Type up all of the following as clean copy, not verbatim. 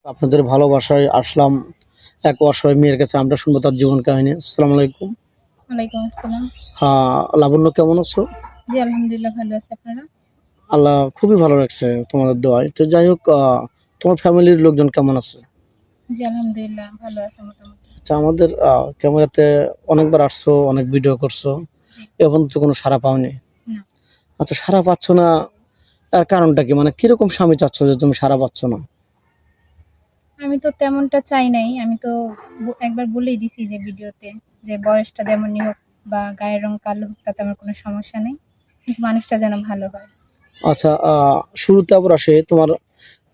আপনাদের ভালোবাসায় আসলাম এক অসহায় মেয়ের কাছে। আমরা শুনবো তার জীবন কাহিনী। আসসালামু আলাইকুম। ওয়ালাইকুম আসসালাম। হ্যাঁ, লাবণ্য কেমন আছো? জি, আলহামদুলিল্লাহ ভালো আছি। আপনারা? আল্লাহ খুবই ভালো রাখছে তোমাদের দোয়ায়। তো যাই হোক, তোমার ফ্যামিলির লোকজন কেমন আছে? জি, আলহামদুলিল্লাহ ভালো আছে মোটামুটি। আচ্ছা, আমাদের ক্যামেরাতে অনেকবার আসছো, অনেক ভিডিও করছো, জি, এখন তো কোনো সাড়া পাওনি। না। আচ্ছা, সাড়া পাচ্ছ না, তার কারণটা কি? মানে কিরকম স্বামী চাচ্ছ যে তুমি সাড়া পাচ্ছ না? আমি তো তেমনটা চাই নাই। আমি তো একবার বলেই দিছি যে ভিডিওতে যে বয়সটা যেমনই হোক বা গায়ের রং কালো হোক তাতে আমার কোনো সমস্যা নেই। কিন্তু মানুষটা যেন ভালো হয়। আচ্ছা, শুরুতে আবার আসে তোমার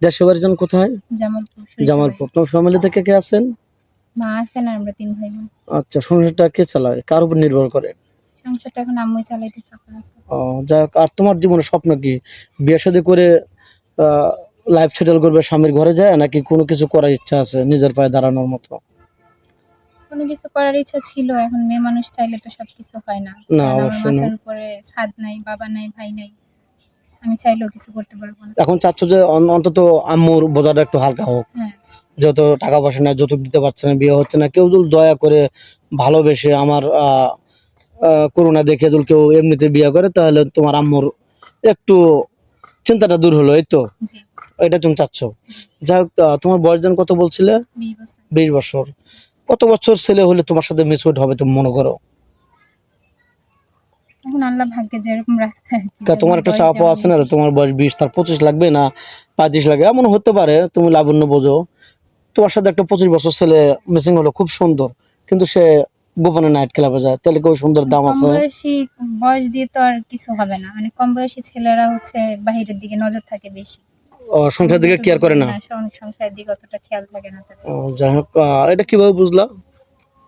দেশের বাড়ি যেন কোথায়? জামালপুর, সরিষাবাড়ি। জামালপুর। তোমার ফ্যামিলি থেকে কে আছেন? মা আছেন আর আমরা ৩ ভাই বোন। আচ্ছা, সংসারটা কে চালায়? কার উপর নির্ভর করে? সংসারটা এখন আম্মুই চালাইতেছে আপাতত। ও, যাই হোক। আর তোমার জীবনের স্বপ্ন কি? বিয়ে শাদী করে আহ লাইফ সেটেল করবে, স্বামীর ঘরে যায়, নাকি কোনো কিছু করার ইচ্ছা আছে নিজের পায়ে দাঁড়ানোর মতো? কোনো কিছু করার ইচ্ছা ছিল। এখন মেয়ে মানুষ চাইলে তো সবকিছু হয় না। না, কারণ আমার অবশ্যই না। মাথার উপরে ছাদ নাই, বাবা নাই, ভাই নাই। আমি চাইলেও কিছু করতে পারব না। এখন চাচ্ছ যে অন্তত আম্মুর বোঝাটা একটু হালকা হোক। হ্যাঁ, যেহেতু টাকা পয়সা না, যৌতুক দিতে পারছে না, বিয়ে হচ্ছে না, কেউ যদি দয়া করে ভালোবেসে আমার করোনা দেখে যদি কেউ এমনিতে বিয়ে করে, তাহলে তোমার আম্মুর একটু চিন্তাটা দূর হলো, এই তো। জি, এটা তুমি চাচ্ছ। জি। যাই হোক, তোমার বয়স যেন কত বলছিলে? ২০ বছর। 20 বছর। কত বছর ছেলে হলে তোমার সাথে মিসুড হবে তুমি মনে করো? এখন আল্লাহ ভাগ্যে যেরকম রাখছে আরকি। তোমার যেমন একটা বয়স চাওয়া পাওয়া যেমন আছে না যে তোমার বয়স 20, তার 25 লাগবে না 35 লাগবে, এমন হতে পারে। তুমি লাবণ্য বোঝো, তোমার সাথে একটা 25 বছর ছেলে মিসিং হলো, খুব সুন্দর, কিন্তু সে গোপনে নাইট ক্লাবে যায়, তাহলে কেউ সুন্দর দাম কম আছে? বয়সী বয়স দিয়ে তো আর কিছু হবে না। মানে কম বয়সী ছেলেরা হচ্ছে বাহিরের দিকে নজর থাকে বেশি। আমি সংসার দিকে কেয়ার যতদূর করে জানি না? হ্যাঁ, সংসারের দিকে অতটা খেয়াল থাকে না তাদের। যাই হোক, এটা কিভাবে বুঝলা?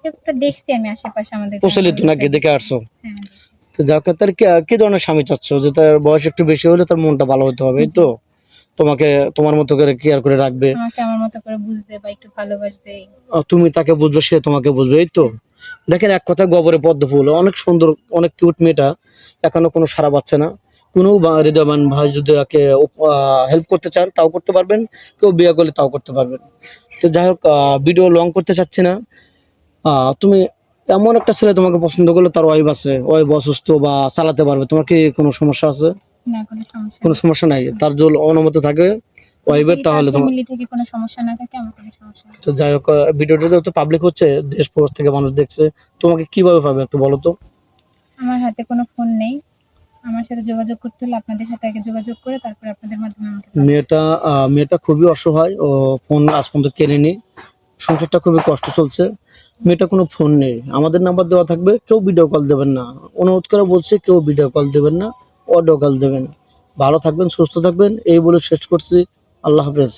একটা দেখছি আমি আশেপাশে আমাদের গ্রামের প্রচলিত লোকরা নাকি দেখে দেখছি। আসছো? হ্যাঁ, দেখেছি। তো যাক, তাহলে কি ধরনের স্বামী চাচ্ছ? যে তার বয়স একটু বেশি হলে তার মনটা ভালো হতে হবে, এই জি। তো? তোমাকে তোমার মতো করে কেয়ার করে রাখবে, আমাকে আমার মতো করে বুঝবে বা একটু ভালোবাসবে। তুমি তাকে বুঝবে, সে তোমাকে বুঝবে, এই তো। হ্যাঁ, দেখেন, এক কথায় গবরে পদ্ম ফুল, অনেক সুন্দর, অনেক কিউট মেয়েটা, এখনো কোনো সাড়া পাচ্ছে না। কোনো হৃদয়বান ভাই যদি একে হেল্প করতে চান তাও করতে পারবেন, কেউ বিয়ে করলে তাও করতে পারবেন। তো যাই হোক, ভিডিও লং করতে চাচ্ছি না। তুমি এমন একটা ছেলে তোমাকে পছন্দ করলে, তার ওয়াইফ আছে, ওয়াইফ অসুস্থ বা চালাতে পারবে, তোমার কি কোনো সমস্যা আছে? না কোনো সমস্যা কোনো নেই। সমস্যা নাই, তার যদি অনুমতি থাকে ওয়াইফের, যদি তার তাহলে তোমার। ফ্যামিলি থেকে কোনো সমস্যা না থাকে আমার কোনো সমস্যা নেই। তো যাই হোক, ভিডিওটা যেহেতু পাবলিক হচ্ছে, দেশ প্রবাস থেকে মানুষ দেখছে, তোমাকে কিভাবে পাবে একটু বলো তো? আমার হাতে কোনো ফোন নেই। আমার সাথে যোগাযোগ করতে হলে আপনাদের সাথে আগে যোগাযোগ করে তারপরে আপনাদের মাধ্যমে আমাকে পাবেন। মেয়েটা খুবই অসহায়, ও ফোন আজ পর্যন্ত কেনেনি, সংসারটা খুবই কষ্ট চলছে। মেয়েটা কোনো ফোন নেই, আমাদের নাম্বার দেওয়া থাকবে, কেউ ভিডিও কল দেবেন না, অনুরোধ করে বলছে, কেউ ভিডিও কল দেবেন না, অডিও কল দেবেন। ভালো থাকবেন, সুস্থ থাকবেন, এই বলে শেষ করছি। আল্লাহ হাফেজ।